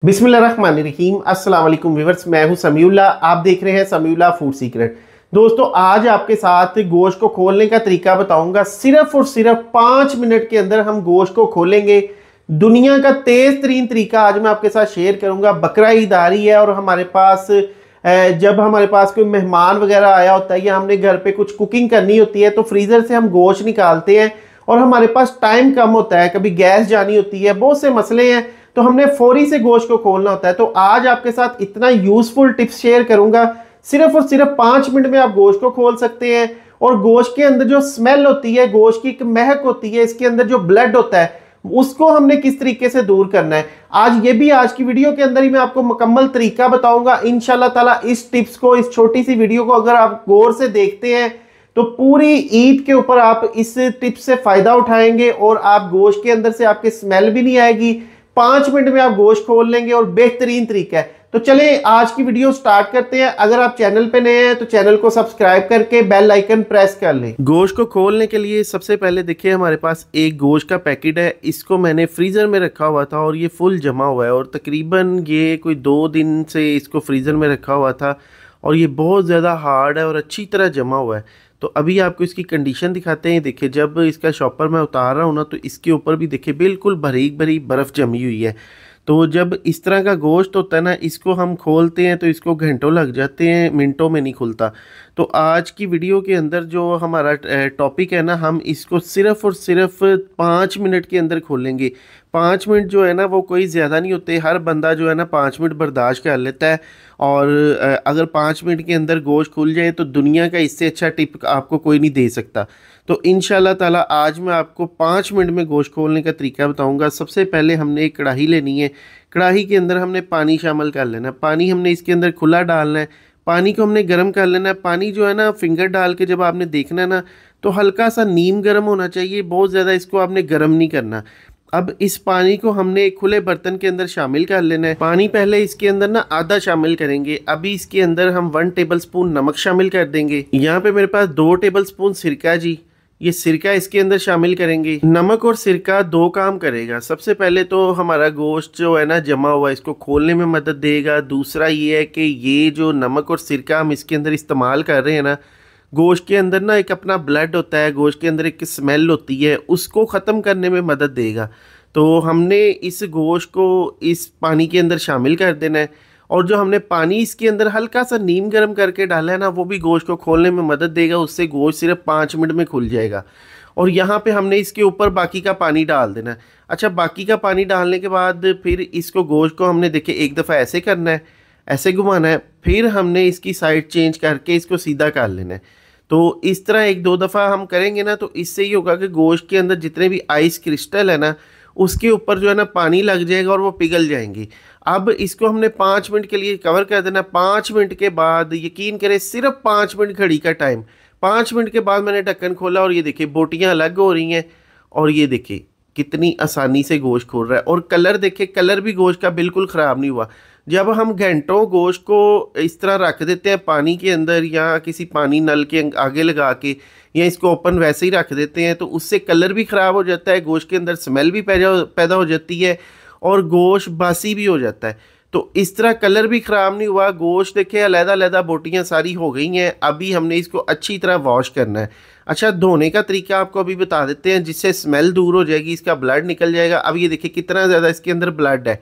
बिस्मिल्लाहिर्रहमानिर्रहीम। अस्सलाम वालेकुम व्यूअर्स, मैं हूं समीउल्लाह। आप देख रहे हैं समीउल्लाह फूड सीक्रेट। दोस्तों, आज आपके साथ गोश्त को खोलने का तरीका बताऊंगा। सिर्फ और सिर्फ 5 मिनट के अंदर हम गोश्त को खोलेंगे। दुनिया का तेज तरीन तरीका आज मैं आपके साथ शेयर करूंगा। बकरा ईद आ रही है और हमारे पास जब हमारे पास कोई मेहमान वगैरह आया होता है या हमने घर पे कुछ कुकिंग करनी होती है तो फ्रीज़र से हम गोश्त निकालते हैं और हमारे पास टाइम कम होता है, कभी गैस जानी होती है, बहुत से मसले हैं, तो हमने फौरी से गोश्त को खोलना होता है। तो आज आपके साथ इतना यूजफुल टिप्स शेयर करूंगा। सिर्फ और सिर्फ 5 मिनट में आप गोश्त को खोल सकते हैं। और गोश्त के अंदर जो स्मेल होती है, गोश्त की एक महक होती है, इसके अंदर जो ब्लड होता है, उसको हमने किस तरीके से दूर करना है, आज की वीडियो के अंदर ही मैं आपको मुकम्मल तरीका बताऊंगा इंशाल्लाह ताला। इस टिप्स को, इस छोटी सी वीडियो को अगर आप गौर से देखते हैं तो पूरी ईद के ऊपर आप इस टिप्स से फायदा उठाएंगे और आप गोश्त के अंदर से आपके स्मेल भी नहीं आएगी। 5 मिनट में आप गोश्त खोल लेंगे और बेहतरीन तरीका है। तो चलें आज की वीडियो स्टार्ट करते हैं। अगर आप चैनल पे नए हैं तो चैनल को सब्सक्राइब करके बेल आइकन प्रेस कर लें। गोश्त को खोलने के लिए सबसे पहले देखिए हमारे पास एक गोश्त का पैकेट है। इसको मैंने फ्रीज़र में रखा हुआ था और ये फुल जमा हुआ है और तकरीबन ये कोई 2 दिन से इसको फ्रीज़र में रखा हुआ था और ये बहुत ज़्यादा हार्ड है और अच्छी तरह जमा हुआ है। तो अभी आपको इसकी कंडीशन दिखाते हैं। देखिए, जब इसका शॉपर मैं उतार रहा हूँ ना तो इसके ऊपर भी देखिए बिल्कुल बारीक बारीक बर्फ़ जमी हुई है। तो जब इस तरह का गोश्त होता है ना, इसको हम खोलते हैं तो इसको घंटों लग जाते हैं, मिनटों में नहीं खुलता। तो आज की वीडियो के अंदर जो हमारा टॉपिक है ना, हम इसको सिर्फ़ और सिर्फ 5 मिनट के अंदर खोलेंगे। 5 मिनट जो है ना वो कोई ज़्यादा नहीं होते। हर बंदा जो है ना 5 मिनट बर्दाश्त कर लेता है और अगर 5 मिनट के अंदर गोश्त खुल जाए तो दुनिया का इससे अच्छा टिप आपको कोई नहीं दे सकता। तो इंशाल्लाह ताला आज मैं आपको 5 मिनट में गोश्त खोलने का तरीका बताऊंगा। सबसे पहले हमने एक कढ़ाई लेनी है। कढ़ाई के अंदर हमने पानी शामिल कर लेना है। पानी हमने इसके अंदर खुला डालना है। पानी को हमने गर्म कर लेना है। पानी जो है ना फिंगर डाल के जब आपने देखना है ना तो हल्का सा नीम गर्म होना चाहिए, बहुत ज़्यादा इसको आपने गर्म नहीं करना। अब इस पानी को हमने एक खुले बर्तन के अंदर शामिल कर लेना है। पानी पहले इसके अंदर ना आधा शामिल करेंगे। अभी इसके अंदर हम 1 टेबल स्पून नमक शामिल कर देंगे। यहाँ पे मेरे पास 2 टेबल स्पून सिरका जी, ये सिरका इसके अंदर शामिल करेंगे। नमक और सिरका 2 काम करेगा। सबसे पहले तो हमारा गोश्त जो है ना जमा हुआ, इसको खोलने में मदद देगा। दूसरा ये है कि ये जो नमक और सिरका हम इसके अंदर इस्तेमाल कर रहे हैं ना, गोश्त के अंदर ना एक अपना ब्लड होता है, गोश्त के अंदर एक स्मेल होती है, उसको ख़त्म करने में मदद देगा। तो हमने इस गोश्त को इस पानी के अंदर शामिल कर देना है और जो हमने पानी इसके अंदर हल्का सा नीम गर्म करके डाला है ना, वो भी गोश्त को खोलने में मदद देगा। उससे गोश्त सिर्फ 5 मिनट में खुल जाएगा। और यहाँ पे हमने इसके ऊपर बाकी का पानी डाल देना है। अच्छा, बाकी का पानी डालने के बाद फिर इसको गोश्त को हमने देखिए एक दफ़ा ऐसे करना है, ऐसे घुमाना है, फिर हमने इसकी साइड चेंज करके इसको सीधा कर लेना है। तो इस तरह 1-2 दफ़ा हम करेंगे ना तो इससे ये होगा कि गोश्त के अंदर जितने भी आइस क्रिस्टल है ना उसके ऊपर जो है ना पानी लग जाएगा और वो पिघल जाएंगी। अब इसको हमने 5 मिनट के लिए कवर कर देना। 5 मिनट के बाद यकीन करें, सिर्फ 5 मिनट घड़ी का टाइम। 5 मिनट के बाद मैंने ढक्कन खोला और ये देखिए बोटियाँ अलग हो रही हैं और ये देखिए कितनी आसानी से गोश्त खोल रहा है। और कलर देखिए, कलर भी गोश्त का बिल्कुल ख़राब नहीं हुआ। जब हम घंटों गोश्त को इस तरह रख देते हैं पानी के अंदर या किसी पानी नल के आगे लगा के या इसको ओपन वैसे ही रख देते हैं तो उससे कलर भी ख़राब हो जाता है, गोश्त के अंदर स्मेल भी पैदा हो जाती है और गोश्त बासी भी हो जाता है। तो इस तरह कलर भी ख़राब नहीं हुआ। गोश्त देखिए अलग-अलग बोटियाँ सारी हो गई हैं। अभी हमने इसको अच्छी तरह वॉश करना है। अच्छा, धोने का तरीका आपको अभी बता देते हैं जिससे स्मेल दूर हो जाएगी, इसका ब्लड निकल जाएगा। अब ये देखिए कितना ज़्यादा इसके अंदर ब्लड है।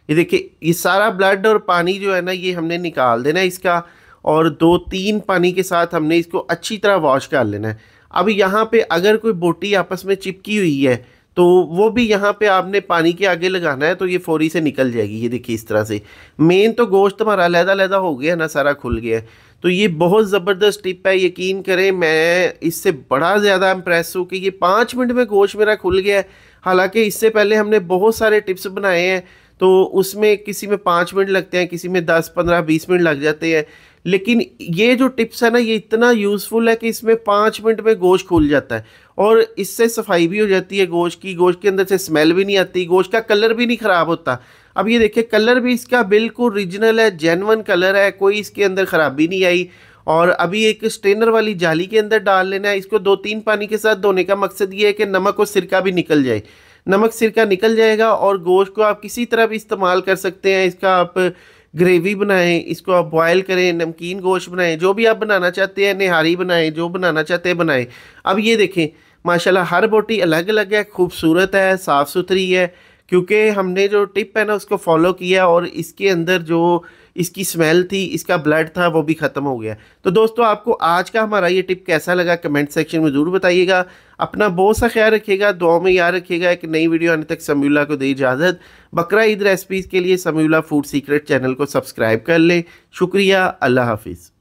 ये देखिए ये सारा ब्लड और पानी जो है ना ये हमने निकाल देना है इसका और 2-3 पानी के साथ हमने इसको अच्छी तरह वॉश कर लेना है। अब यहाँ पे अगर कोई बोटी आपस में चिपकी हुई है तो वो भी यहाँ पे आपने पानी के आगे लगाना है तो ये फौरी से निकल जाएगी। ये देखिए इस तरह से। मेन तो गोश्त हमारा अलग-अलग हो गया ना, सारा खुल गया है। तो ये बहुत ज़बरदस्त टिप है। यकीन करें मैं इससे बड़ा ज़्यादा इम्प्रेस हूँ कि ये 5 मिनट में गोश्त मेरा खुल गया है। हालांकि इससे पहले हमने बहुत सारे टिप्स बनाए हैं तो उसमें किसी में 5 मिनट लगते हैं, किसी में 10, 15, 20 मिनट लग जाते हैं। लेकिन ये जो टिप्स है ना ये इतना यूज़फुल है कि इसमें 5 मिनट में गोश्त खुल जाता है और इससे सफाई भी हो जाती है गोश्त की। गोश्त के अंदर से स्मेल भी नहीं आती, गोश्त का कलर भी नहीं ख़राब होता। अब ये देखिए कलर भी इसका बिल्कुल ओरिजिनल है, जेन्युइन कलर है, कोई इसके अंदर ख़राबी नहीं आई। और अभी एक स्ट्रेनर वाली जाली के अंदर डाल लेना है। इसको 2-3 पानी के साथ धोने का मकसद ये है कि नमक और सिरका भी निकल जाए। नमक सिरका निकल जाएगा और गोश्त को आप किसी तरह भी इस्तेमाल कर सकते हैं। इसका आप ग्रेवी बनाएं, इसको आप बॉयल करें, नमकीन गोश्त बनाएं, जो भी आप बनाना चाहते हैं, निहारी बनाएं, जो बनाना चाहते हैं बनाएं। अब ये देखें माशाल्लाह हर बोटी अलग अलग है, खूबसूरत है, साफ़ सुथरी है, क्योंकि हमने जो टिप है ना उसको फॉलो किया और इसके अंदर जो इसकी स्मेल थी, इसका ब्लड था, वो भी ख़त्म हो गया। तो दोस्तों आपको आज का हमारा ये टिप कैसा लगा कमेंट सेक्शन में ज़रूर बताइएगा। अपना बहुत सा ख्याल रखिएगा, दुआ में याद रखिएगा। एक नई वीडियो आने तक समीउल्लाह को दे इजाज़त। बकरा ईद रेसिपीज़ के लिए समीउल्लाह फूड सीक्रेट चैनल को सब्सक्राइब कर लें। शुक्रिया, अल्लाह हाफिज़।